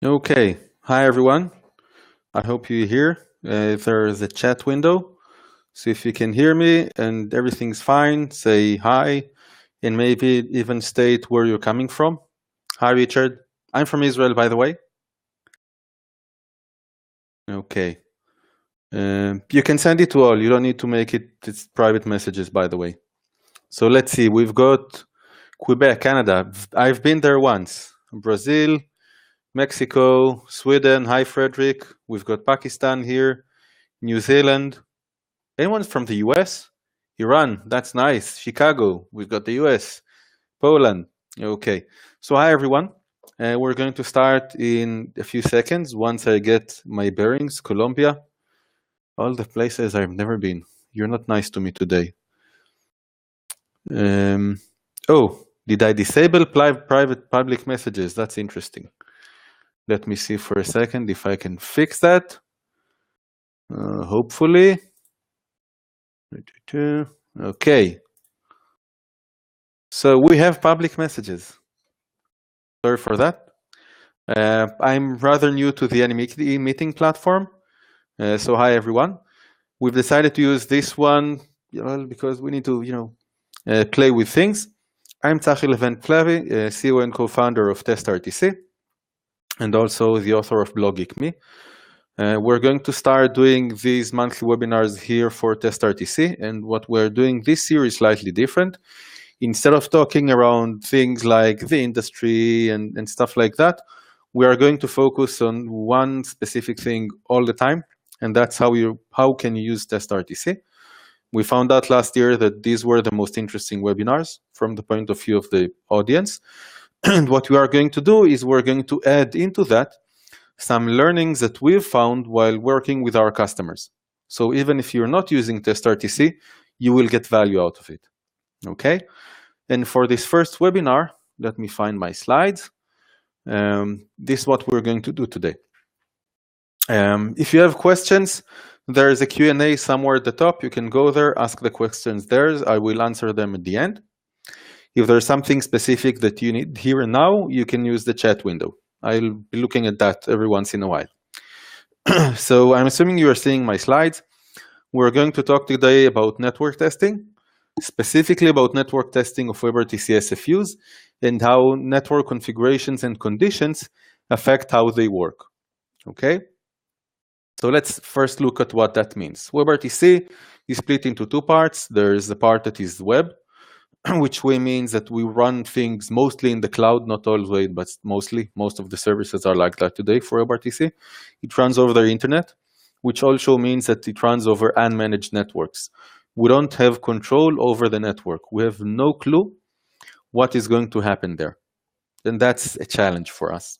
Okay, hi everyone. I hope you hear. There's a chat window. So if you can hear me and everything's fine, say hi and maybe even state where you're coming from. Hi, Richard. I'm from Israel, by the way. Okay. You can send it to all. You don't need to make it's private messages, by the way. So let's see. We've got Quebec, Canada. I've been there once. Brazil, Mexico, Sweden. Hi, Frederick. We've got Pakistan here. New Zealand. Anyone from the US? Iran, that's nice. Chicago, we've got the US. Poland, okay. So hi everyone. We're going to start in a few seconds once I get my bearings. Colombia, all the places I've never been. You're not nice to me today. Oh, did I disable private public messages? That's interesting. Let me see for a second if I can fix that. Hopefully. Okay. So we have public messages. Sorry for that. I'm rather new to the meeting platform. So hi everyone. We've decided to use this one because we need to play with things. I'm Tzachi Levent-Clavi, CEO and co-founder of testRTC, and also the author of Blog Geek Me. We're going to start doing these monthly webinars here for testRTC, and what we're doing this year is slightly different. Instead of talking around things like the industry and stuff like that, we are going to focus on one specific thing all the time, and that's how can you use testRTC. We found out last year that these were the most interesting webinars from the point of view of the audience. And what we are going to do is we're going to add into that some learnings that we've found while working with our customers. So even if you're not using testRTC, you will get value out of it. Okay? And for this first webinar, let me find my slides. This is what we're going to do today. If you have questions, there is a Q&A somewhere at the top. You can go there, ask the questions there. I will answer them at the end. If there's something specific that you need here and now, you can use the chat window. I'll be looking at that every once in a while. So I'm assuming you are seeing my slides. We're going to talk today about network testing, specifically about network testing of WebRTC SFUs and how network configurations and conditions affect how they work. Okay? So let's first look at what that means. WebRTC is split into two parts. There is the part that is web, which means that we run things mostly in the cloud, not always, but mostly. Most of the services are like that today for WebRTC. It runs over the internet, which also means that it runs over unmanaged networks. We don't have control over the network. We have no clue what is going to happen there. And that's a challenge for us.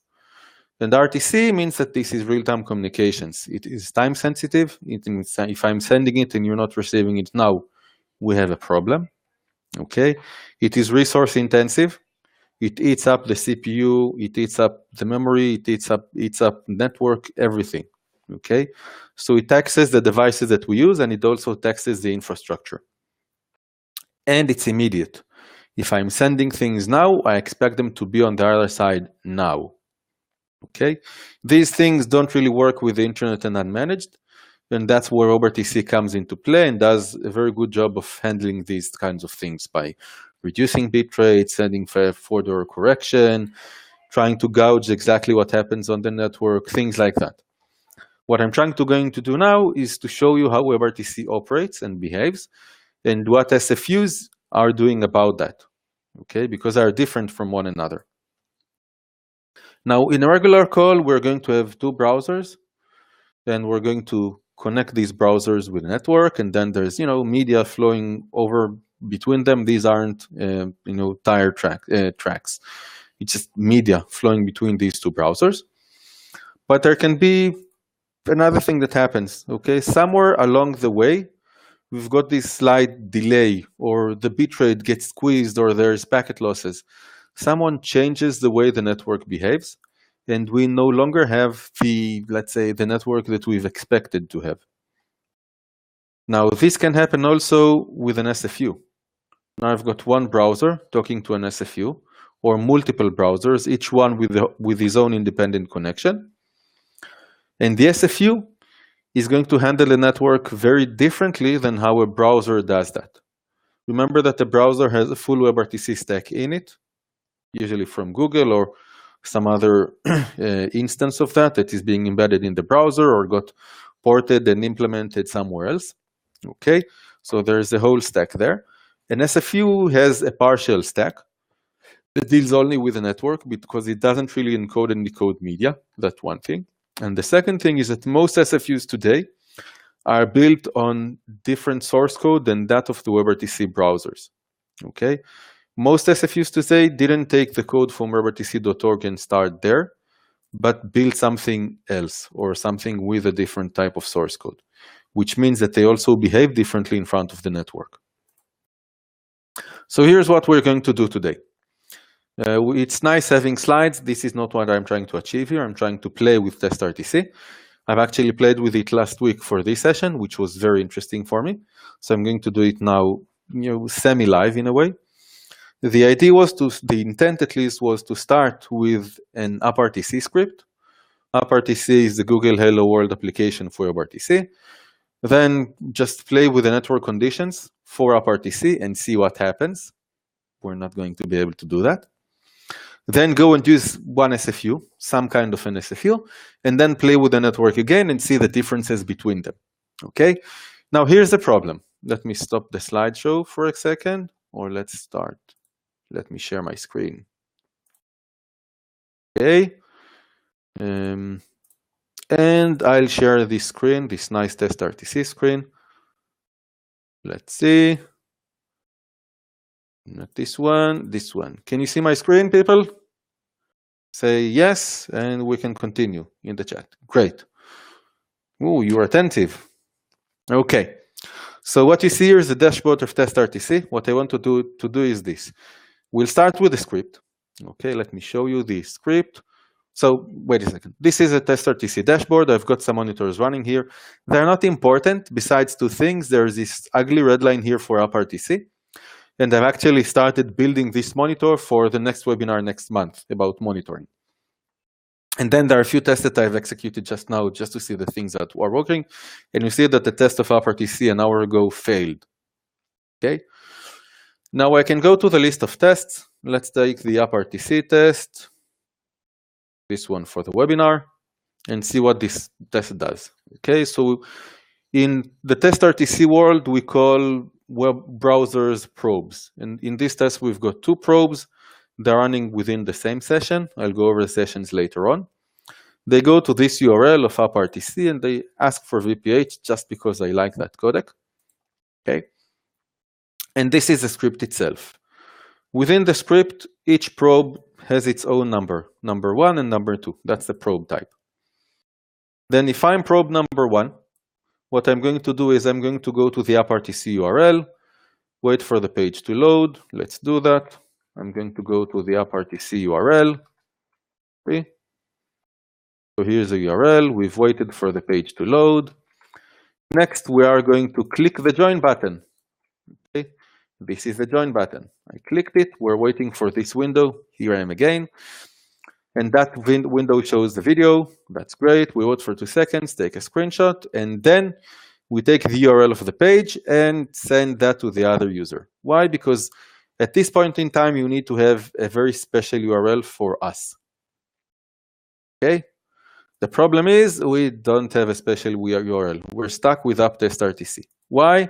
And RTC means that this is real-time communications. It is time sensitive. It means if I'm sending it and you're not receiving it now, we have a problem. Okay. It is resource intensive. It eats up the CPU, it eats up the memory, it eats up network, everything. Okay. So it taxes the devices that we use, and it also taxes the infrastructure. And it's immediate. If I'm sending things now, I expect them to be on the other side now. Okay. These things don't really work with the internet and unmanaged. And that's where WebRTC comes into play and does a very good job of handling these kinds of things by reducing bitrate, sending further correction, trying to gauge exactly what happens on the network, things like that. What I'm going to do now is to show you how WebRTC operates and behaves and what SFUs are doing about that, okay, because they are different from one another. Now, in a regular call, we're going to have two browsers, and we're going to connect these browsers with a network, and then there's media flowing over between them. These aren't tire tracks. It's just media flowing between these two browsers. But there can be another thing that happens. Okay, somewhere along the way, we've got this slight delay, or the bitrate gets squeezed, or there's packet losses. Someone changes the way the network behaves, and we no longer have let's say, the network that we've expected to have. Now, this can happen also with an SFU. Now I've got one browser talking to an SFU. or multiple browsers, each one with his own independent connection. And the SFU is going to handle the network very differently than how a browser does that. Remember that the browser has a full WebRTC stack in it, usually from Google or some other instance of that is being embedded in the browser or got ported and implemented somewhere else. Okay, so there's a whole stack there. An SFU has a partial stack that deals only with the network because it doesn't really encode and decode media. That's one thing. And the second thing is that most SFUs today are built on different source code than that of the WebRTC browsers. Okay, most SFUs today didn't take the code from WebRTC.org and start there, but build something else or something with a different type of source code, which means that they also behave differently in front of the network. So here's what we're going to do today. It's nice having slides. This is not what I'm trying to achieve here. I'm trying to play with testRTC. I've actually played with it last week for this session, which was very interesting for me. So I'm going to do it now, semi-live in a way. The idea was the intent at least was to start with an WebRTC script. WebRTC is the Google Hello World application for WebRTC. Then just play with the network conditions for WebRTC and see what happens. We're not going to be able to do that. Then go and use one SFU, some kind of an SFU, and then play with the network again and see the differences between them. Okay, now here's the problem. Let me stop the slideshow for a second, or let's start. Let me share my screen. Okay, and I'll share this screen, this nice testRTC screen. Let's see. Not this one, this one. Can you see my screen, people? Say yes, and we can continue in the chat. Great. Oh, you're attentive. Okay. So what you see here is the dashboard of testRTC. What I want to do is this. We'll start with the script. Okay, let me show you the script. So wait a second. This is a testRTC dashboard. I've got some monitors running here. They're not important. Besides two things, there's this ugly red line here for WebRTC. And I've actually started building this monitor for the next webinar next month about monitoring. And then there are a few tests that I've executed just now just to see the things that are working. And you see that the test of WebRTC an hour ago failed. Okay. Now I can go to the list of tests. Let's take the WebRTC test, this one for the webinar, and see what this test does. Okay, so in the testRTC world, we call web browsers probes. And in this test, we've got two probes. They're running within the same session. I'll go over the sessions later on. They go to this URL of WebRTC and they ask for VPH just because I like that codec. Okay. And this is the script itself. Within the script, each probe has its own number, number 1 and number 2. That's the probe type. Then if I'm probe number 1, what I'm going to do is I'm going to go to the WebRTC URL, wait for the page to load. Let's do that. I'm going to go to the WebRTC URL. Okay. So here's the URL. We've waited for the page to load. Next, we are going to click the join button. Okay. This is the join button. I clicked it. We're waiting for this window. Here I am again. And that window shows the video. That's great. We wait for 2 seconds, take a screenshot, and then we take the URL of the page and send that to the other user. Why? Because at this point in time, you need to have a very special URL for us. Okay? The problem is we don't have a special URL. We're stuck with testRTC. Why?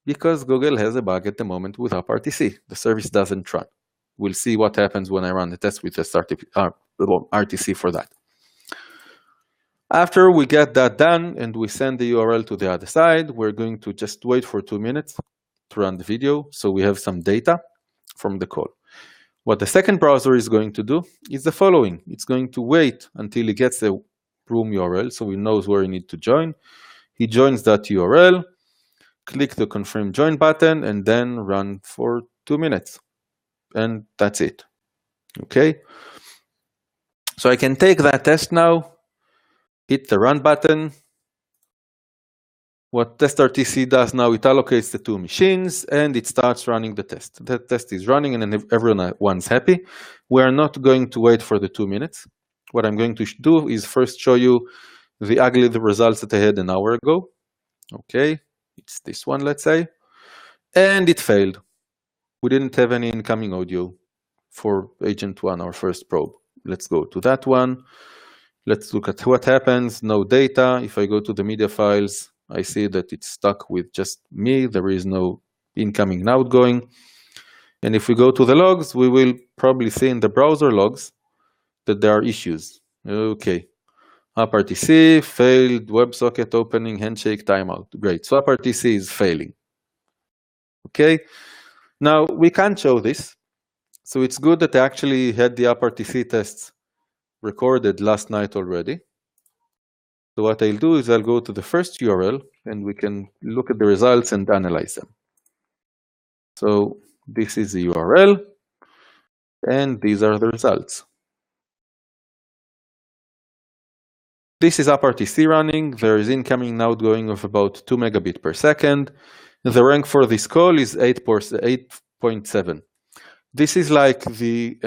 Because Google has a bug at the moment with WebRTC. The service doesn't run. We'll see what happens when I run the test with testRTC for that. After we get that done and we send the URL to the other side, we're going to just wait for 2 minutes to run the video so we have some data from the call. What the second browser is going to do is the following. It's going to wait until he gets the room URL so he knows where he needs to join. He joins that URL, click the confirm join button, and then run for 2 minutes. And that's it. Okay. So I can take that test now, hit the run button, what testRTC does now, it allocates the two machines and it starts running the test. The test is running and everyone's happy. We are not going to wait for the 2 minutes. What I'm going to do is first show you the ugly results that I had an hour ago. Okay, it's this one, let's say. And it failed. We didn't have any incoming audio for agent 1, our first probe. Let's go to that one. Let's look at what happens. No data. If I go to the media files, I see that it's stuck with just me. There is no incoming and outgoing. And if we go to the logs, we will probably see in the browser logs that there are issues. Okay. WebRTC failed, WebSocket opening, handshake, timeout. Great. So WebRTC is failing. Okay. Now we can't show this. So it's good that I actually had the WebRTC tests recorded last night already. So what I'll do is I'll go to the first URL and we can look at the results and analyze them. So this is the URL and these are the results. This is WebRTC running. There is incoming and outgoing of about 2 megabits per second. The rank for this call is 8.7. This is like the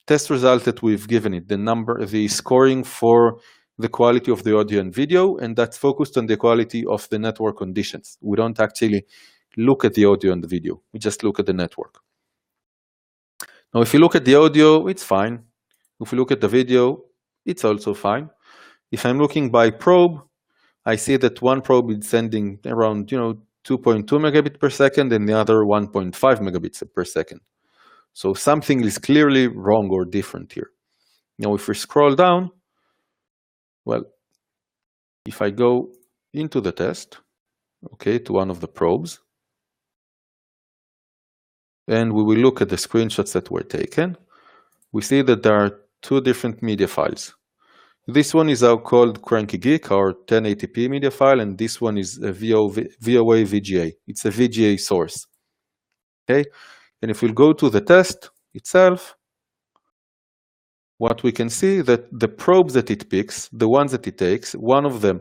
test result that we've given it, the scoring for the quality of the audio and video, and that's focused on the quality of the network conditions. We don't actually look at the audio and the video. We just look at the network. Now, if you look at the audio, it's fine. If you look at the video, it's also fine. If I'm looking by probe, I see that one probe is sending around 2.2 megabits per second and the other 1.5 megabits per second. So something is clearly wrong or different here. Now, if we scroll down, well, if I go into the test, okay, to one of the probes, and we will look at the screenshots that were taken, we see that there are two different media files. This one is our called Cranky Geek, our 1080p media file, and this one is a VOA VGA. It's a VGA source. Okay, and if we'll go to the test itself, what we can see that the probes that it picks, the ones that it takes, one of them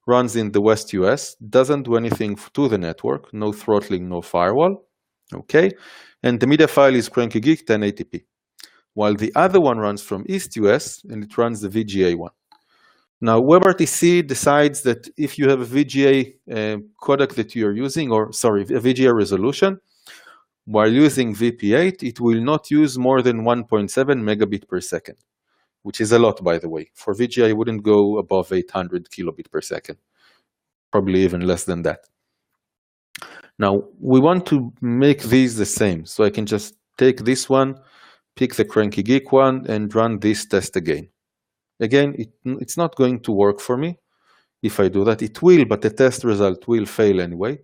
runs in the West US, doesn't do anything to the network, no throttling, no firewall. Okay, and the media file is Cranky Geek 1080p. While the other one runs from East US and it runs the VGA one. Now, WebRTC decides that if you have a VGA codec that you're using, a VGA resolution, while using VP8, it will not use more than 1.7 megabit per second, which is a lot, by the way. For VGA, I wouldn't go above 800 kilobit per second, probably even less than that. Now, we want to make these the same, so I can just take this one, pick the Cranky Geek one, and run this test again. Again, it's not going to work for me. If I do that, it will, but the test result will fail anyway.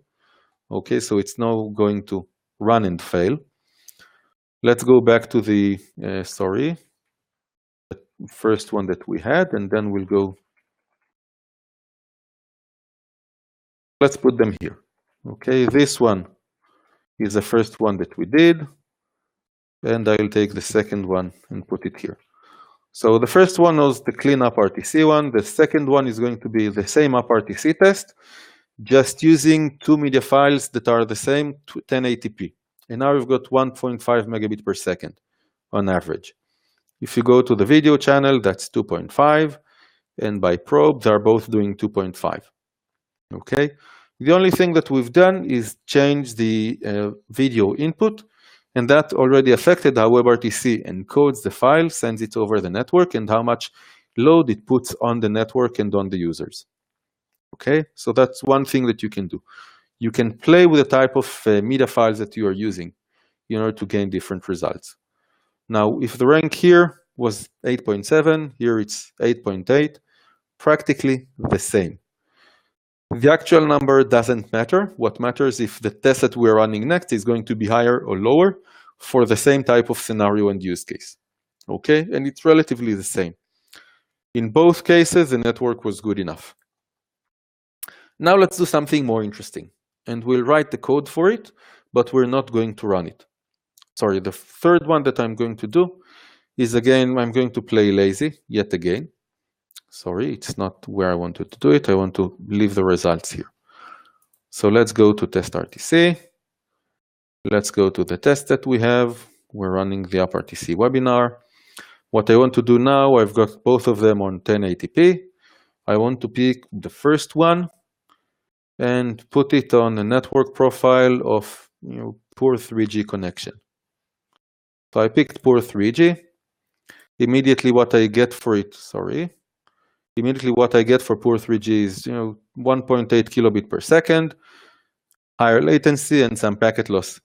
Okay, so it's now going to run and fail. Let's go back to the, the first one that we had, and then we'll go. Let's put them here. Okay, this one is the first one that we did. And I will take the second one and put it here. So the first one was the clean WebRTC one. The second one is going to be the same WebRTC test, just using two media files that are the same 1080p. And now we've got 1.5 megabit per second on average. If you go to the video channel, that's 2.5. And by probe, they're both doing 2.5. Okay. The only thing that we've done is change the video input. And that already affected how WebRTC encodes the file, sends it over the network, and how much load it puts on the network and on the users. Okay, so that's one thing that you can do. You can play with the type of media files that you are using in order to gain different results. Now, if the rank here was 8.7, here it's 8.8, practically the same. The actual number doesn't matter. What matters if the test that we're running next is going to be higher or lower for the same type of scenario and use case. Okay, and it's relatively the same. In both cases, the network was good enough. Now let's do something more interesting. And we'll write the code for it, but we're not going to run it. Sorry, the third one that I'm going to do is, again, I'm going to play lazy yet again. Sorry, it's not where I wanted to do it. I want to leave the results here. So let's go to testRTC. Let's go to the test that we have. We're running the WebRTC webinar. What I want to do now, I've got both of them on 1080p. I want to pick the first one and put it on a network profile of poor 3G connection. So I picked poor 3G. Immediately what I get for it, immediately what I get for poor 3G is 1.8 kilobit per second, higher latency and some packet loss.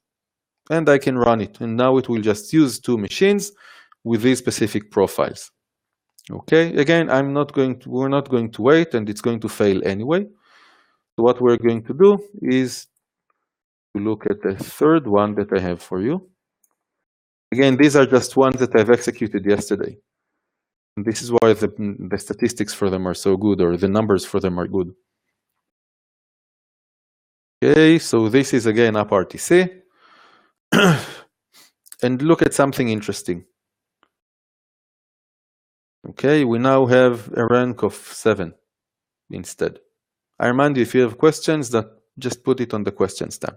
And I can run it. And now it will just use two machines with these specific profiles. Okay, again, we're not going to wait, and it's going to fail anyway. So what we're going to do is to look at the third one that I have for you. Again, these are just ones that I've executed yesterday. And this is why the statistics for them are so good, or the numbers for them are good. Okay, so this is again WebRTC. And look at something interesting. Okay, we now have a rank of 7 instead. I remind you, if you have questions, that just put it on the questions tab,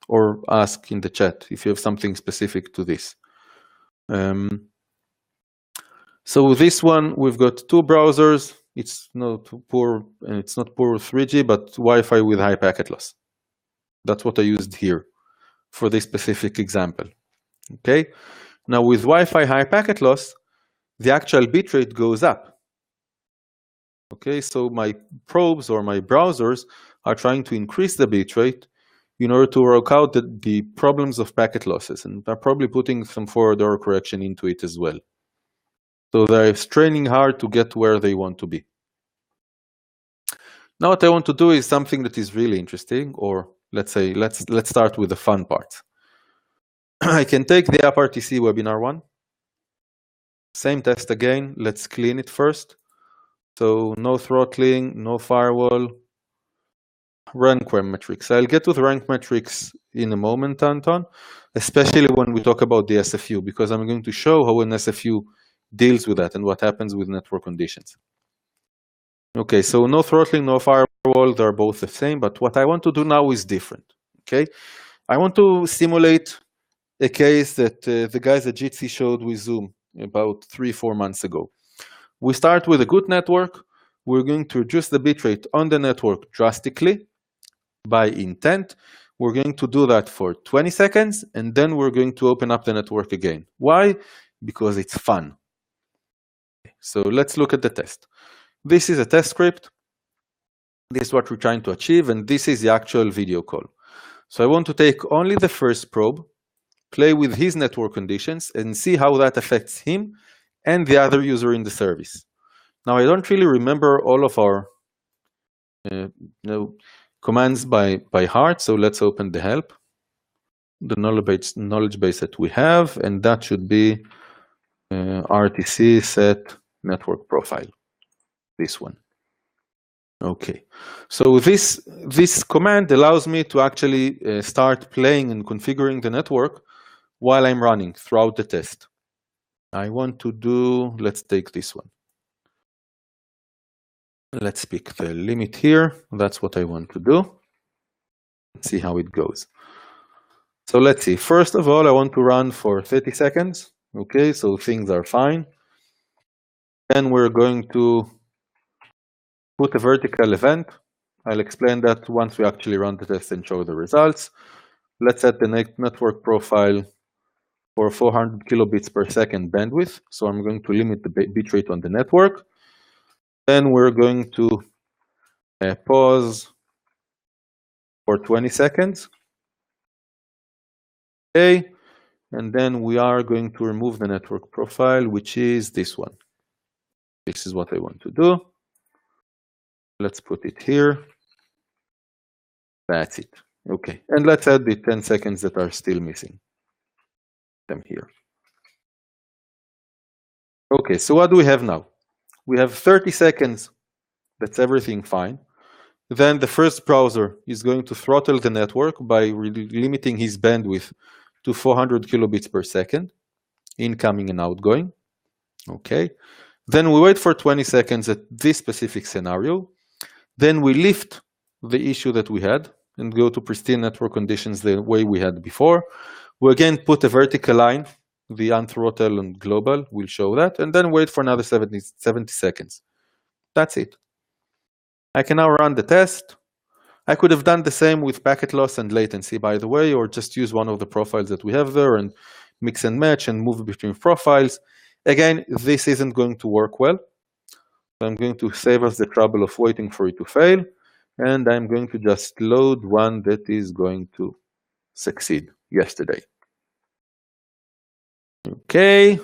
or ask in the chat if you have something specific to this. So this one, we've got two browsers. It's not poor 3G, but Wi-Fi with high packet loss. That's what I used here for this specific example. Okay, now with Wi-Fi high packet loss, the actual bitrate goes up. Okay, so my probes or my browsers are trying to increase the bitrate in order to work out the problems of packet losses, and they're probably putting some forward error correction into it as well. So they're straining hard to get where they want to be. Now what I want to do is something that is really interesting, or let's start with the fun part. I can take the WebRTC webinar one. Same test again. Let's clean it first. So no throttling, no firewall. Rank metrics. I'll get to the rank metrics in a moment, Anton, especially when we talk about the SFU, because I'm going to show how an SFU deals with that and what happens with network conditions. Okay, so no throttling, no firewall, they're both the same, but what I want to do now is different. Okay, I want to simulate a case that the guys at Jitsi showed with Zoom about 3-4 months ago. We start with a good network. We're going to reduce the bitrate on the network drastically by intent. We're going to do that for 20 seconds, and then we're going to open up the network again. Why? Because it's fun. So let's look at the test. This is a test script. This is what we're trying to achieve, and this is the actual video call. So I want to take only the first probe, play with his network conditions, and see how that affects him and the other user in the service. Now, I don't really remember all of our commands by heart, so let's open the help, the knowledge base that we have, and that should be RTC set network profile, this one. Okay, so this command allows me to actually start playing and configuring the network while I'm running throughout the test. I want to do, let's take this one. Let's pick the limit here. That's what I want to do. Let's see how it goes. So let's see. First of all, I want to run for 30 seconds. Okay, so things are fine. Then we're going to put a vertical event. I'll explain that once we actually run the test and show the results. Let's set the network profile for 400 kilobits per second bandwidth. So I'm going to limit the bitrate on the network. Then we're going to pause for 20 seconds. Okay, and then we are going to remove the network profile, which is this one. This is what I want to do. Let's put it here. That's it. Okay, and let's add the 10 seconds that are still missing. Them here. Okay, so what do we have now? We have 30 seconds. That's everything fine. Then the first browser is going to throttle the network by limiting his bandwidth to 400 kilobits per second, incoming and outgoing. Okay. Then we wait for 20 seconds at this specific scenario. Then we lift the issue that we had. and go to pristine network conditions the way we had before. We again put a vertical line, the unthrottle and global will show that, and then wait for another 70 seconds. That's it. I can now run the test. I could have done the same with packet loss and latency, by the way, or just use one of the profiles that we have there and mix and match and move between profiles. Again, this isn't going to work well. So I'm going to save us the trouble of waiting for it to fail. And I'm going to just load one that is going to succeed yesterday. Okay.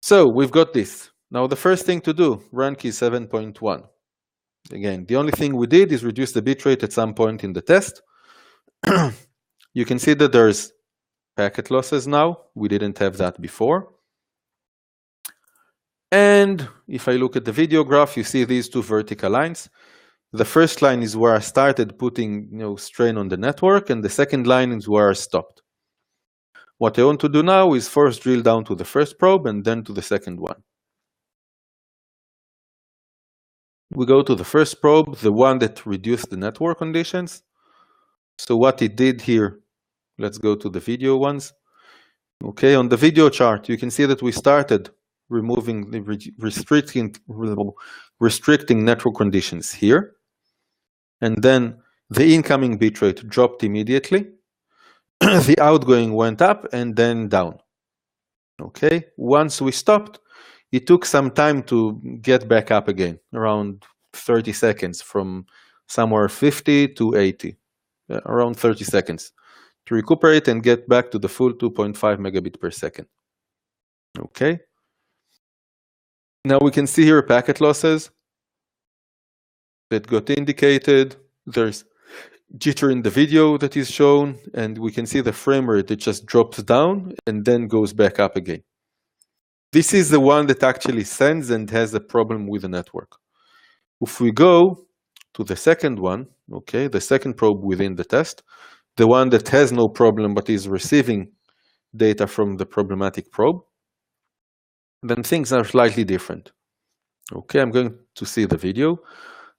So we've got this. Now the first thing to do, run key 7.1. Again, the only thing we did is reduce the bitrate at some point in the test. You can see that there's packet losses now. We didn't have that before. And if I look at the video graph, you see these two vertical lines. The first line is where I started putting strain on the network, and the second line is where I stopped. What I want to do now is first drill down to the first probe and then to the second one. We go to the first probe, the one that reduced the network conditions. So what it did here, let's go to the video ones. Okay, on the video chart, you can see that we started removing the restricting network conditions here. And then the incoming bitrate dropped immediately. The outgoing went up and then down. Okay, once we stopped, it took some time to get back up again, around 30 seconds, from somewhere 50 to 80, around 30 seconds to recuperate and get back to the full 2.5 megabit per second. Okay. Now we can see here packet losses that got indicated. There's jitter in the video that is shown, and we can see the frame rate that just drops down and then goes back up again. This is the one that actually sends and has a problem with the network. If we go to the second one, okay, the second probe within the test, the one that has no problem but is receiving data from the problematic probe, then things are slightly different. Okay, I'm going to see the video.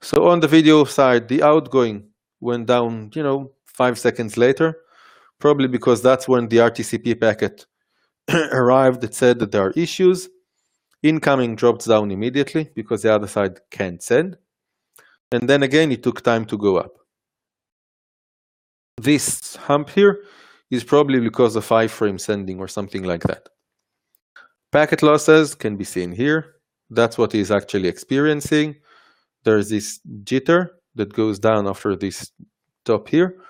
So on the video side, the outgoing went down, 5 seconds later, probably because that's when the RTCP packet arrived that said that there are issues. Incoming drops down immediately because the other side can't send. And then again, it took time to go up. This hump here is probably because of iframe sending or something like that. Packet losses can be seen here. That's what he's actually experiencing. There's this jitter that goes down after this top here.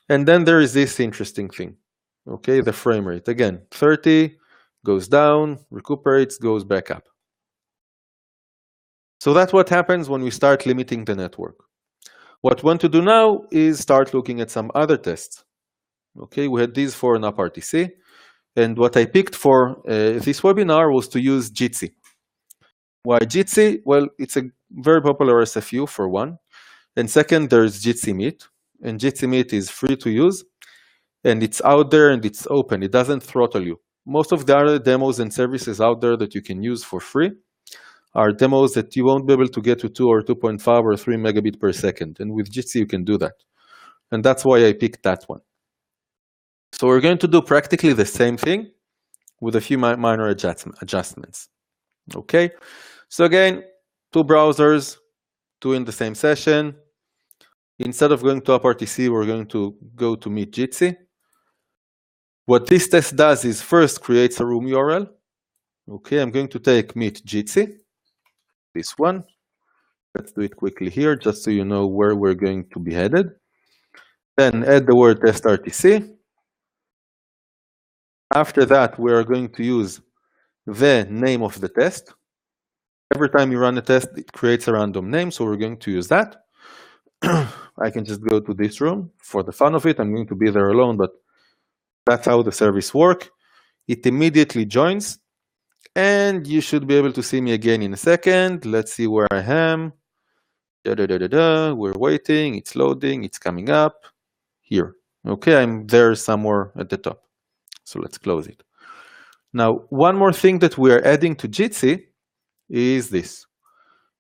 And then there is this interesting thing. Okay, the frame rate. Again, 30, goes down, recuperates, goes back up. So that's what happens when we start limiting the network. What we want to do now is start looking at some other tests. Okay, we had these for an WebRTC. And what I picked for this webinar was to use Jitsi. Why Jitsi? Well, it's a very popular SFU for one. And second, there's Jitsi Meet. And Jitsi Meet is free to use. And it's out there and it's open. It doesn't throttle you. Most of the other demos and services out there that you can use for free are demos that you won't be able to get to 2 or 2.5 or 3 megabit per second. And with Jitsi, you can do that. And that's why I picked that one. So we're going to do practically the same thing with a few minor adjustments. Okay. So again, 2 browsers, 2 in the same session. Instead of going to WebRTC, we're going to go to Meet Jitsi. What this test does is first creates a room URL. Okay, I'm going to take Meet Jitsi, this one. Let's do it quickly here, just so you know where we're going to be headed. Then add the word testRTC. After that, we are going to use the name of the test. Every time you run a test, it creates a random name, so we're going to use that. I can just go to this room. For the fun of it, I'm going to be there alone, but that's how the service works. It immediately joins, and you should be able to see me again in a second. Let's see where I am. We're waiting, it's loading, it's coming up. Here. Okay, I'm there somewhere at the top. So let's close it. Now, one more thing that we are adding to Jitsi is this.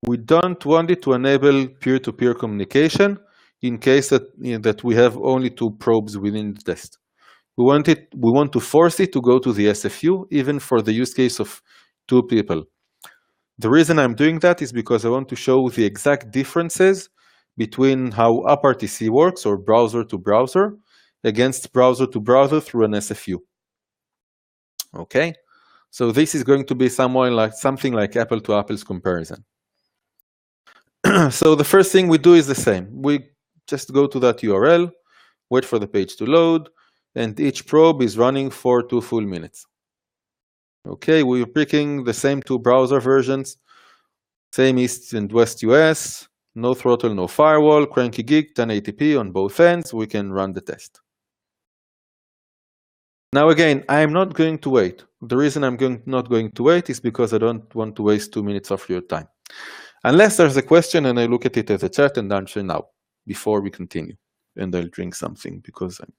we don't want it to enable peer-to-peer communication in case that we have only 2 probes within the test. We want to force it to go to the SFU, even for the use case of 2 people. The reason I'm doing that is because I want to show the exact differences between how WebRTC works, or browser to browser, against browser to browser through an SFU. Okay, so this is going to be something like apple to apples comparison. So the first thing we do is the same. We just go to that URL, wait for the page to load, and each probe is running for 2 full minutes. Okay, we're picking the same 2 browser versions, same East and West US, no throttle, no firewall, cranky gig, 1080p on both ends. We can run the test. Now again, I'm not going to wait. The reason I'm not going to wait is because I don't want to waste 2 minutes of your time. Unless there's a question and I look at it as a chat and answer now, before we continue. And I'll drink something because I'm...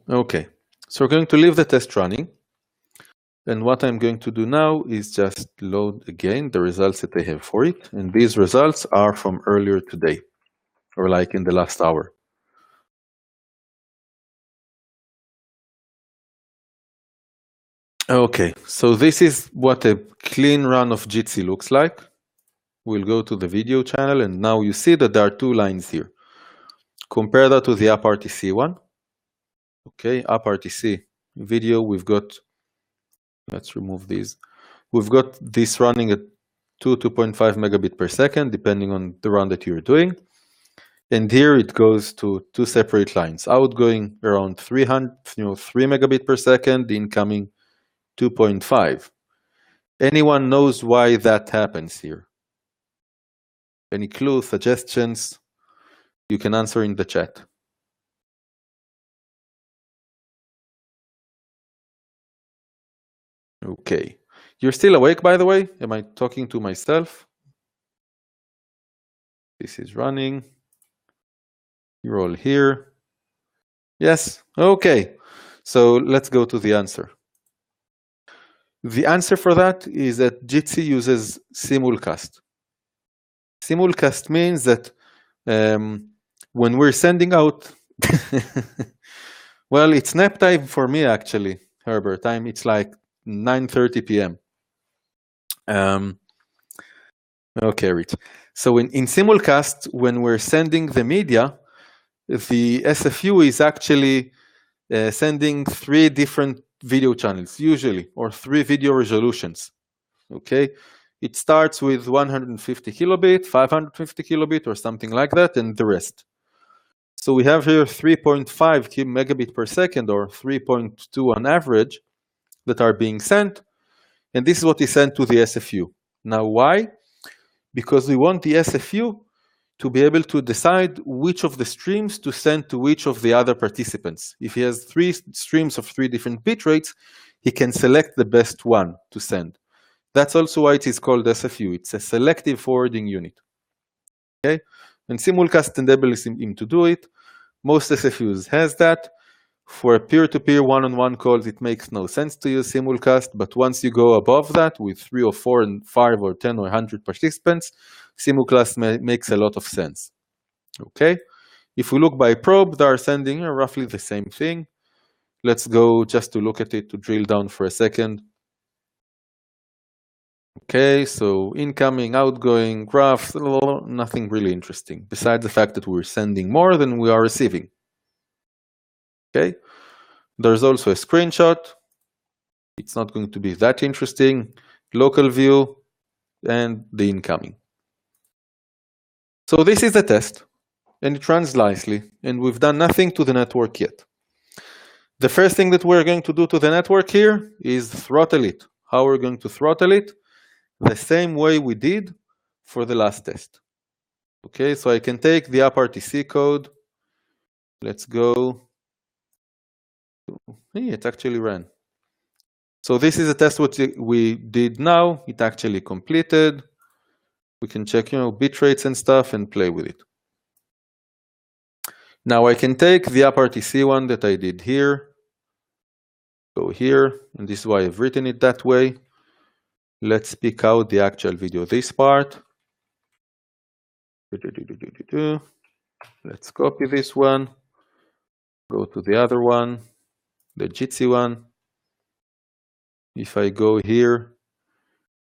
Okay, so we're going to leave the test running. And what I'm going to do now is just load again the results that I have for it. And these results are from earlier today, or like in the last hour. Okay, so this is what a clean run of Jitsi looks like. We'll go to the video channel, and now you see that there are 2 lines here. Compare that to the WebRTC one. Okay, WebRTC video, we've got, let's remove these. We've got this running at 2.5 megabit per second, depending on the run that you're doing. And here it goes to 2 separate lines. Outgoing around 3 megabit per second, incoming 2.5. Anyone knows why that happens here? Any clues, suggestions? You can answer in the chat. Okay. You're still awake, by the way? Am I talking to myself? This is running. You're all here. Yes? Okay. So let's go to the answer. The answer for that is that Jitsi uses simulcast. Simulcast means that when we're sending out, well, it's nap time for me actually, Herbert. It's like 9:30 p.m. Okay, Rich. So in simulcast, when we're sending the media, the SFU is actually sending 3 different video channels, usually, or 3 video resolutions. Okay, it starts with 150 kilobit, 550 kilobit, or something like that, and the rest. So we have here 3.5 megabit per second, or 3.2 on average, that are being sent, and this is what is sent to the SFU. Now, why? Because we want the SFU to be able to decide which of the streams to send to which of the other participants. If he has 3 streams of 3 different bit rates, he can select the best one to send. That's also why it is called SFU. It's a selective forwarding unit. Okay, and simulcast enables him to do it. Most SFUs has that. For peer-to-peer one-on-one calls, it makes no sense to use simulcast, but once you go above that with 3 or 4 and 5 or 10 or 100 participants, simulcast makes a lot of sense. Okay, if we look by probe, they are sending roughly the same thing. Let's go just to look at it, to drill down for a second. Okay, so incoming, outgoing, graphs, nothing really interesting, besides the fact that we're sending more than we are receiving. Okay, there's also a screenshot. It's not going to be that interesting. Local view and the incoming. So this is the test, and it runs nicely, and we've done nothing to the network yet. The first thing that we're going to do to the network here is throttle it. How we're going to throttle it? The same way we did for the last test. Okay, so I can take the WebRTC code. Let's go. Hey, it actually ran. So this is a test what we did now. It actually completed. We can check, bit rates and stuff and play with it. Now I can take the WebRTC one that I did here. Go here, and this is why I've written it that way. Let's pick out the actual video, this part. Let's copy this one, go to the other one, the Jitsi one. If I go here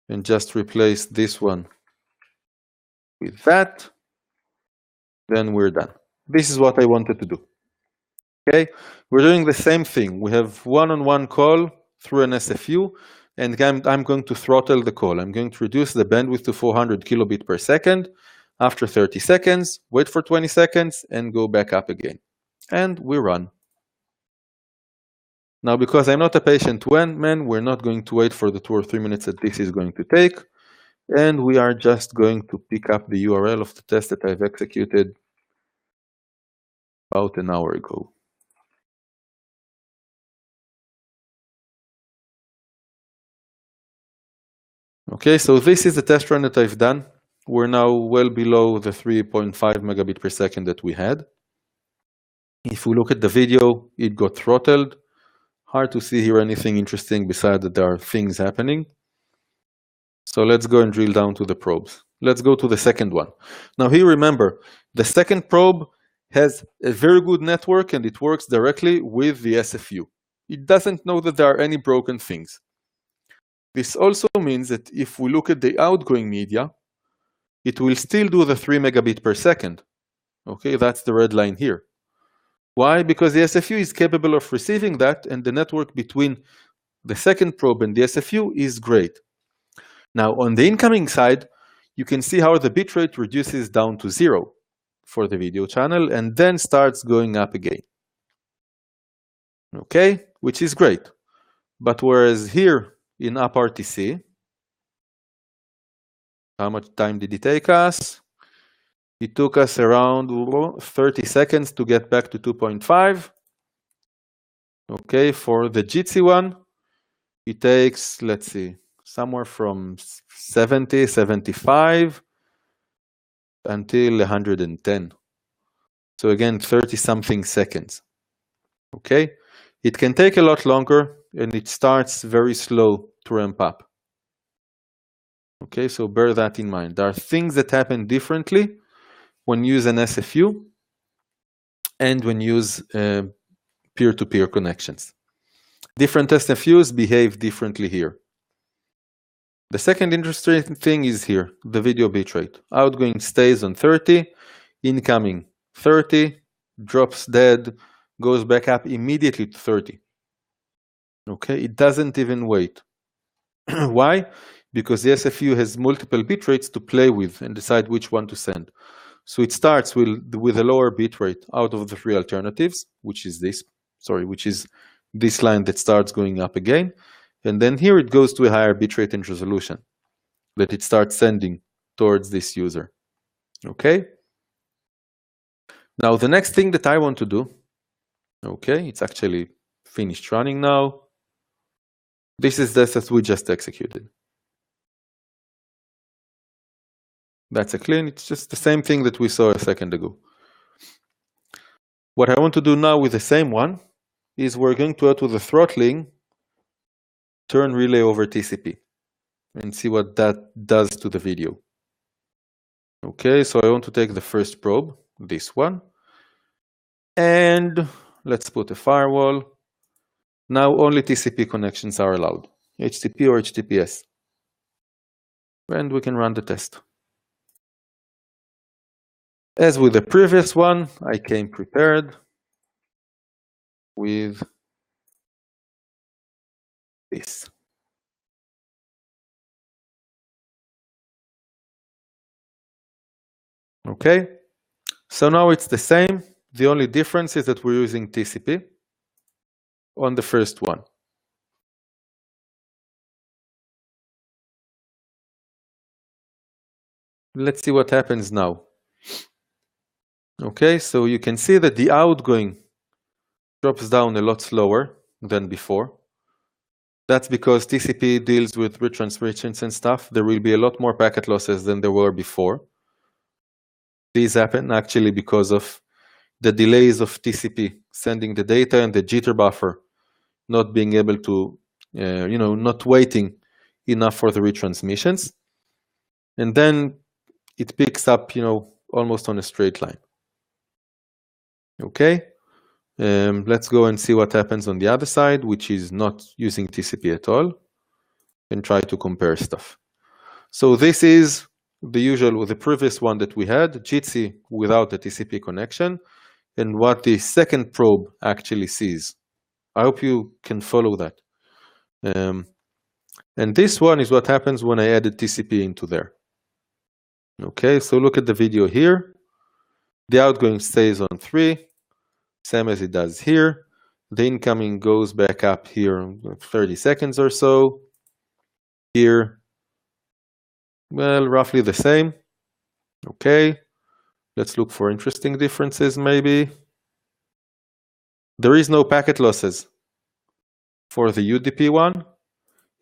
and just replace this one with that, then we're done. This is what I wanted to do. Okay, we're doing the same thing. We have one-on-one call through an SFU, and I'm going to throttle the call. I'm going to reduce the bandwidth to 400 kilobit per second. After 30 seconds, wait for 20 seconds, and go back up again. And we run. Now, because I'm not a patient man, we're not going to wait for the 2 or 3 minutes that this is going to take. And we are just going to pick up the URL of the test that I've executed about an hour ago. Okay, so this is the test run that I've done. We're now well below the 3.5 megabit per second that we had. If we look at the video, it got throttled. Hard to see here anything interesting besides that there are things happening. So let's go and drill down to the probes. Let's go to the second one. Now here, remember, the second probe has a very good network and it works directly with the SFU. It doesn't know that there are any broken things. This also means that if we look at the outgoing media, it will still do the 3 megabit per second. Okay, that's the red line here. Why? Because the SFU is capable of receiving that, and the network between the second probe and the SFU is great. Now, on the incoming side, you can see how the bitrate reduces down to 0 for the video channel and then starts going up again. Okay, which is great. But whereas here in WebRTC, how much time did it take us? It took us around 30 seconds to get back to 2.5. Okay, for the Jitsi one, it takes, let's see, somewhere from 70, 75 until 110. So again, 30-something seconds. Okay, it can take a lot longer, and it starts very slow to ramp up. Okay, so bear that in mind. There are things that happen differently when you use an SFU and when you use peer-to-peer connections. Different SFUs behave differently here. The second interesting thing is here, the video bitrate. Outgoing stays on 30, incoming 30, drops dead, goes back up immediately to 30. Okay, it doesn't even wait. Why? Because the SFU has multiple bitrates to play with and decide which one to send. So it starts with a lower bitrate out of the 3 alternatives, which is this line that starts going up again. And then here it goes to a higher bitrate and resolution that it starts sending towards this user. Okay? Now, the next thing that I want to do, okay, it's actually finished running now. This is the test we just executed. That's a clean, it's just the same thing that we saw a second ago. What I want to do now with the same one is we're going to add to the throttling turn relay over TCP and see what that does to the video. Okay, so I want to take the first probe, this one, and let's put a firewall. Now only TCP connections are allowed, HTTP or HTTPS. And we can run the test. As with the previous one, I came prepared with this. Okay, so now it's the same. The only difference is that we're using TCP on the first one. Let's see what happens now. Okay, so you can see that the outgoing drops down a lot slower than before. That's because TCP deals with retransmissions and stuff. There will be a lot more packet losses than there were before. These happen actually because of the delays of TCP sending the data and the jitter buffer not being able to, not waiting enough for the retransmissions. And then it picks up, almost on a straight line. Okay, let's go and see what happens on the other side, which is not using TCP at all, and try to compare stuff. So this is the usual with the previous one that we had, Jitsi without the TCP connection, and what the second probe actually sees. I hope you can follow that. And this one is what happens when I added TCP into there. Okay, so look at the video here. The outgoing stays on 3, same as it does here. The incoming goes back up here 30 seconds or so. Here, well, roughly the same. Okay, let's look for interesting differences maybe. There is no packet losses for the UDP one,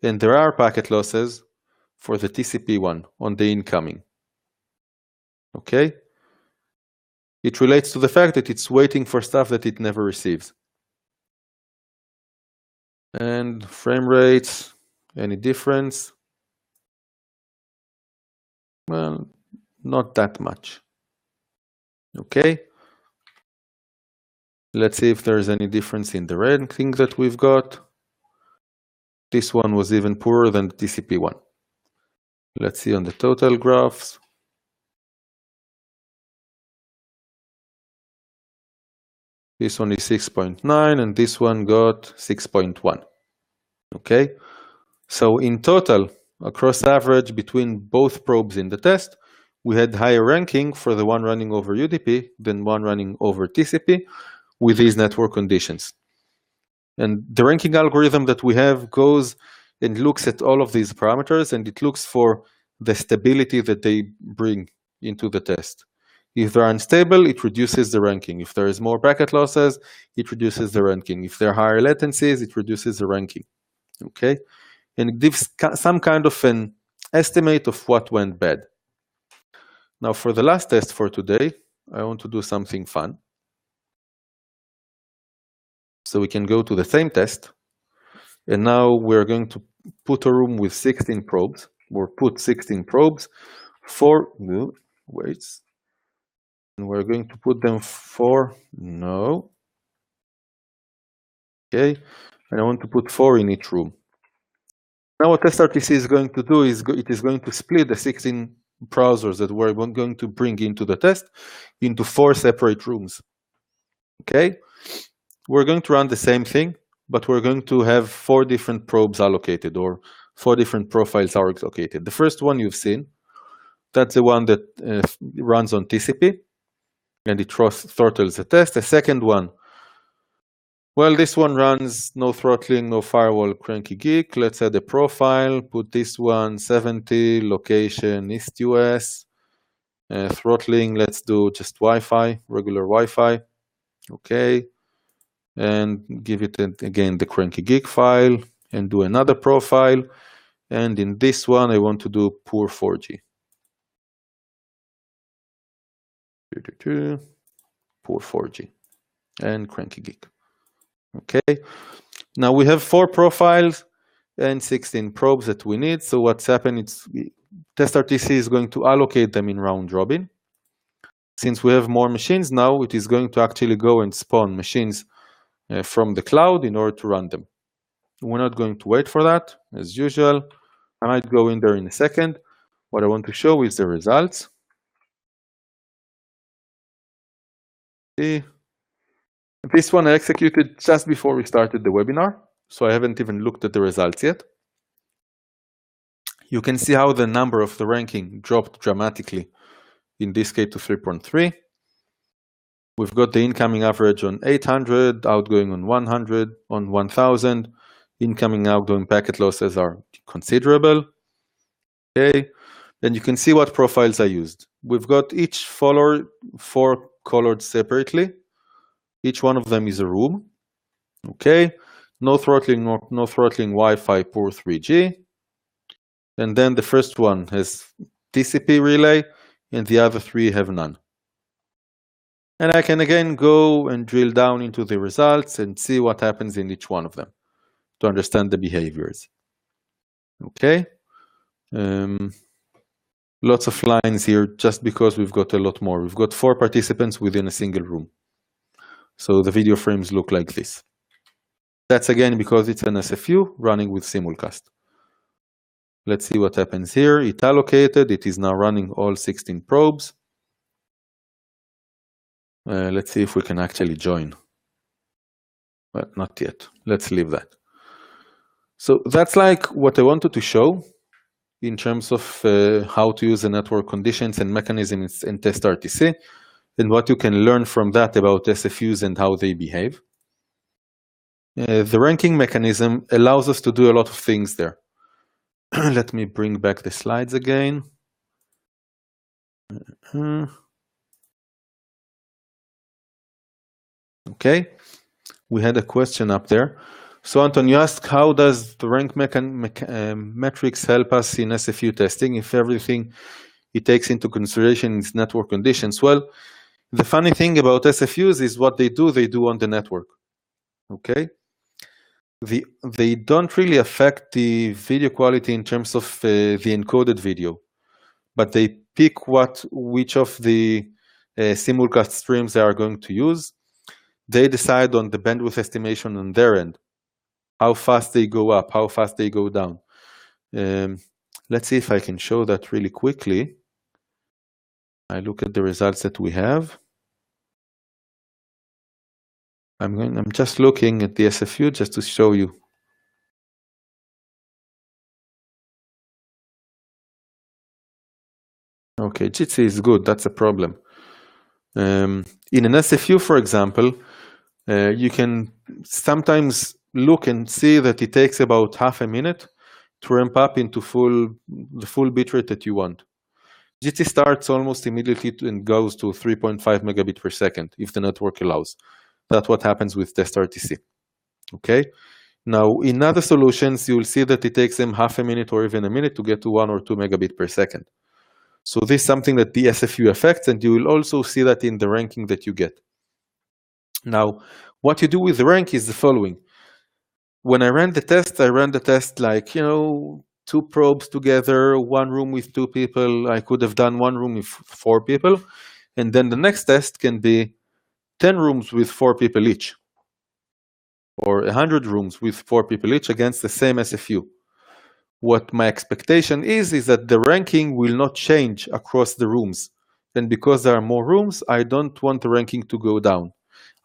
and there are packet losses for the TCP one on the incoming. Okay, it relates to the fact that it's waiting for stuff that it never receives. And frame rates, any difference? Well, not that much. Okay, let's see if there's any difference in the ranking that we've got. This one was even poorer than the TCP one. Let's see on the total graphs. This one is 6.9 and this one got 6.1. Okay, so in total, across average between both probes in the test, we had higher ranking for the one running over UDP than one running over TCP with these network conditions. And the ranking algorithm that we have goes and looks at all of these parameters, and it looks for the stability that they bring into the test. If they're unstable, it reduces the ranking. If there is more packet losses, it reduces the ranking. If there are higher latencies, it reduces the ranking. Okay, and it gives some kind of an estimate of what went bad. Now, for the last test for today, I want to do something fun. So we can go to the same test, and now we're going to put a room with 16 probes, or put 16 probes for weights. And we're going to put them okay, and I want to put 4 in each room. Now what testRTC is going to do is it is going to split the 16 browsers that we're going to bring into the test into 4 separate rooms. Okay, we're going to run the same thing, but we're going to have 4 different probes allocated, or 4 different profiles are allocated. The first one you've seen, that's the one that runs on TCP, and it throttles the test. The second one, well, this one runs no throttling, no firewall, cranky geek. Let's add a profile, put this one 70, location East US, throttling, let's do just Wi-Fi, regular Wi-Fi. Okay, and give it again the cranky geek file, and do another profile. And in this one, I want to do poor 4G. Poor 4G and cranky geek. Okay, now we have 4 profiles and 16 probes that we need. So what's happened is testRTC is going to allocate them in round robin. Since we have more machines now, it is going to actually go and spawn machines from the cloud in order to run them. We're not going to wait for that, as usual. I might go in there in a second. What I want to show is the results. See, this one I executed just before we started the webinar, so I haven't even looked at the results yet. You can see how the number of the ranking dropped dramatically, in this case to 3.3. We've got the incoming average on 800, outgoing on 100, on 1000. Incoming, outgoing packet losses are considerable. Okay, and you can see what profiles I used. We've got each follower 4 colored separately. Each one of them is a room. Okay, no throttling, no throttling Wi-Fi, poor 3G. And then the first one has TCP relay, and the other 3 have none. And I can again go and drill down into the results and see what happens in each one of them. to understand the behaviors. Okay. Lots of lines here just because we've got a lot more. We've got 4 participants within a single room. So the video frames look like this. That's again because it's an SFU running with simulcast. Let's see what happens here. It allocated. It is now running all 16 probes. Let's see if we can actually join. Well, not yet. Let's leave that. So that's like what I wanted to show in terms of how to use the network conditions and mechanisms in testRTC, and what you can learn from that about SFUs and how they behave. The ranking mechanism allows us to do a lot of things there. Let me bring back the slides again. Okay, we had a question up there. So Anton, you asked how does the rank metrics help us in SFU testing if everything it takes into consideration is network conditions? Well, the funny thing about SFUs is what they do on the network. Okay, they don't really affect the video quality in terms of the encoded video, but they pick which of the simulcast streams they are going to use. They decide on the bandwidth estimation on their end, how fast they go up, how fast they go down. Let's see if I can show that really quickly. I look at the results that we have. I'm just looking at the SFU just to show you. Okay, Jitsi is good, that's a problem. In an SFU, for example, you can sometimes look and see that it takes about half a minute to ramp up into the full bitrate that you want. Jitsi starts almost immediately and goes to 3.5 megabit per second if the network allows. That's what happens with testRTC. Okay. Now, in other solutions, you will see that it takes them half a minute or even a minute to get to 1 or 2 megabit per second. So this is something that the SFU affects, and you will also see that in the ranking that you get. Now, what you do with the rank is the following. When I ran the test like, 2 probes together, 1 room with 2 people. I could have done 1 room with 4 people. And then the next test can be 10 rooms with 4 people each, or 100 rooms with 4 people each against the same SFU. What my expectation is that the ranking will not change across the rooms. And because there are more rooms, I don't want the ranking to go down.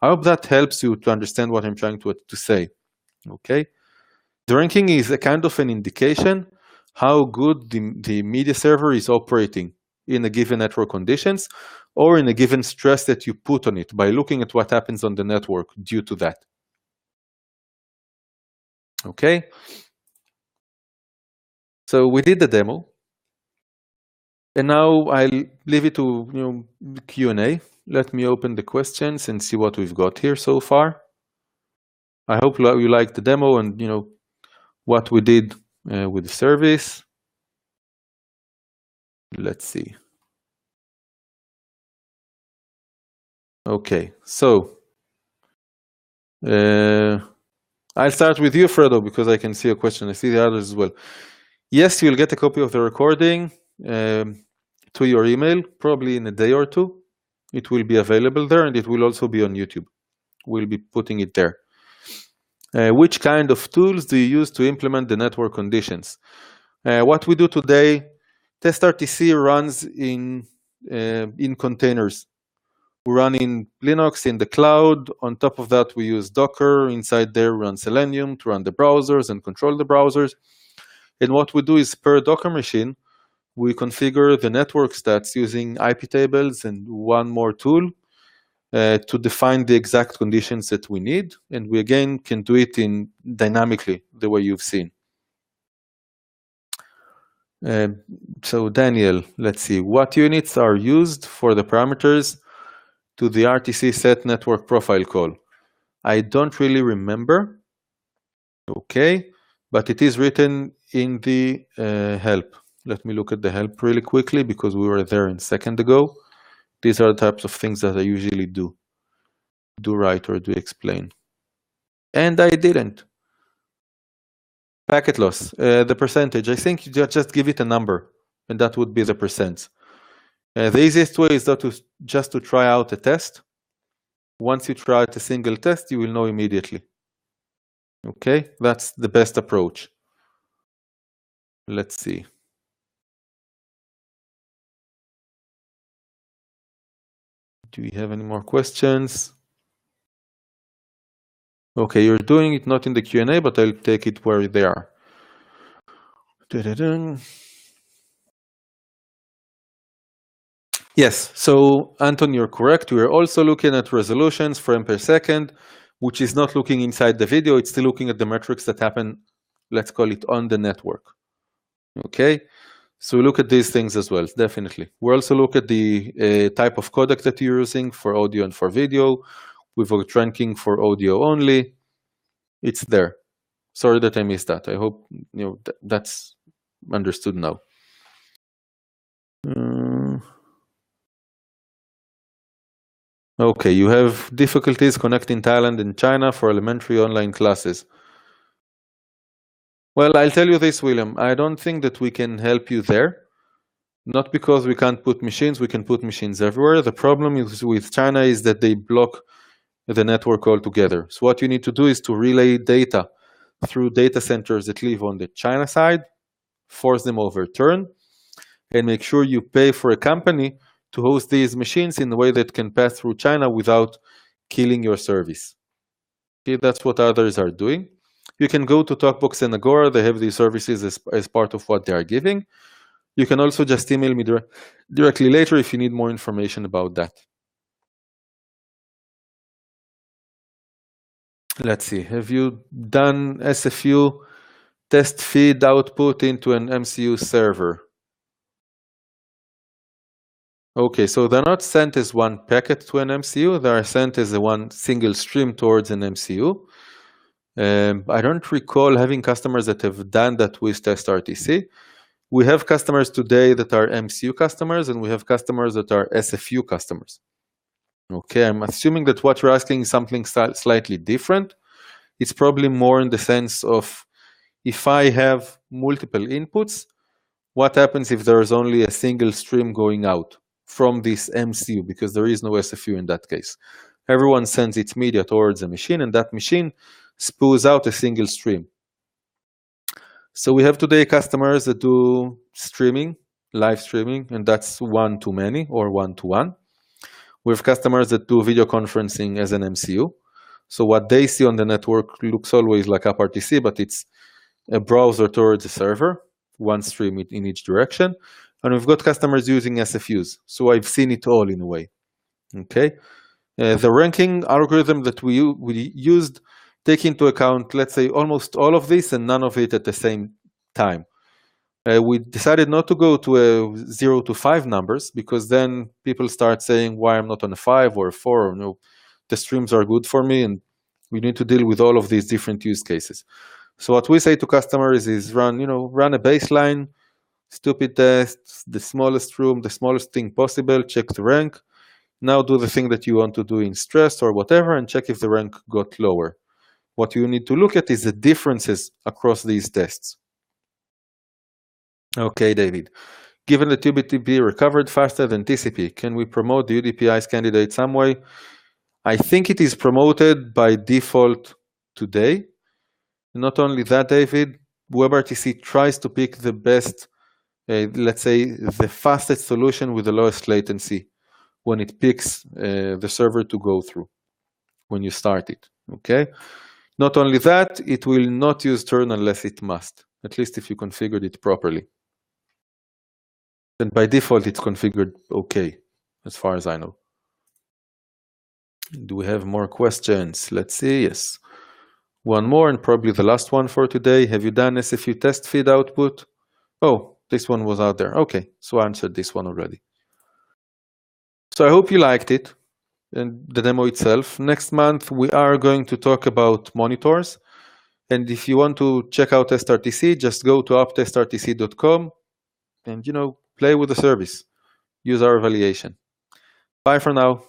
I hope that helps you to understand what I'm trying to say. Okay? The ranking is a kind of an indication how good the media server is operating in a given network conditions, or in a given stress that you put on it by looking at what happens on the network due to that. Okay? So we did the demo. And now I'll leave it to Q&A. Let me open the questions and see what we've got here so far. I hope you liked the demo and what we did with the service. Let's see. Okay, so I'll start with you, Fredo, because I can see a question. I see the others as well. Yes, you'll get a copy of the recording to your email, probably in a day or 2. It will be available there, and it will also be on YouTube. We'll be putting it there. Which kind of tools do you use to implement the network conditions? What we do today, testRTC runs in containers. We run in Linux in the cloud. On top of that, we use Docker. Inside there, we run Selenium to run the browsers and control the browsers. And what we do is per Docker machine, we configure the network stats using IP tables and one more tool to define the exact conditions that we need. And we again can do it dynamically, the way you've seen. So Daniel, let's see. What units are used for the parameters to the RTC set network profile call? I don't really remember. Okay, but it is written in the help. Let me look at the help really quickly because we were there a second ago. These are the types of things that I usually do write or do explain. And I didn't. Packet loss, the percentage. I think you just give it a number, and that would be the percent. The easiest way is just to try out a test. Once you try out a single test, you will know immediately. Okay, that's the best approach. Let's see. Do we have any more questions? Okay, you're doing it not in the Q&A, but I'll take it where they are. Yes, so Anton, you're correct. We are also looking at resolutions, frame per second, which is not looking inside the video. It's still looking at the metrics that happen, let's call it, on the network. Okay, so we look at these things as well, definitely. We also look at the type of codec that you're using for audio and for video. We've got ranking for audio only. It's there. Sorry that I missed that. I hope that's understood now. Okay, you have difficulties connecting Thailand and China for elementary online classes. Well, I'll tell you this, William. I don't think that we can help you there. Not because we can't put machines, we can put machines everywhere. The problem with China is that they block the network altogether. So what you need to do is to relay data through data centers that live on the China side, force them overturn, and make sure you pay for a company to host these machines in a way that can pass through China without killing your service. Okay, that's what others are doing. You can go to TalkBox and Agora. They have these services as part of what they are giving. You can also just email me directly later if you need more information about that. Let's see. Have you done SFU test feed output into an MCU server? Okay, so they're not sent as one packet to an MCU. They are sent as a one single stream towards an MCU. I don't recall having customers that have done that with testRTC. We have customers today that are MCU customers, and we have customers that are SFU customers. Okay, I'm assuming that what you're asking is something slightly different. It's probably more in the sense of, if I have multiple inputs, what happens if there is only a single stream going out from this MCU, because there is no SFU in that case. Everyone sends its media towards a machine, and that machine spews out a single stream. So we have today customers that do streaming, live streaming, and that's one-to-many or one-to-one. We have customers that do video conferencing as an MCU. So what they see on the network looks always like WebRTC, but it's a browser towards a server, one stream in each direction. And we've got customers using SFUs. So I've seen it all in a way. Okay. The ranking algorithm that we used take into account, let's say, almost all of this and none of it at the same time. We decided not to go to a 0 to 5 numbers, because then people start saying why I'm not on a 5 or a 4, or no, the streams are good for me, and we need to deal with all of these different use cases. So what we say to customers is run a baseline, stupid tests, the smallest room, the smallest thing possible, check the rank. Now do the thing that you want to do in stress or whatever, and check if the rank got lower. What you need to look at is the differences across these tests. Okay, David. Given that UDP recovered faster than TCP, can we promote the UDP-ICE candidate some way? I think it is promoted by default today. Not only that, David, WebRTC tries to pick the best, let's say, the fastest solution with the lowest latency when it picks the server to go through when you start it. Okay. Not only that, it will not use turn unless it must, at least if you configured it properly. And by default, it's configured okay, as far as I know. Do we have more questions? Let's see. Yes. One more, and probably the last one for today. Have you done SFU test feed output? Oh, this one was out there. Okay, so I answered this one already. So I hope you liked it and the demo itself. Next month, we are going to talk about monitors. And if you want to check out testRTC, just go to apptestrtc.com and, play with the service. Use our evaluation. Bye for now.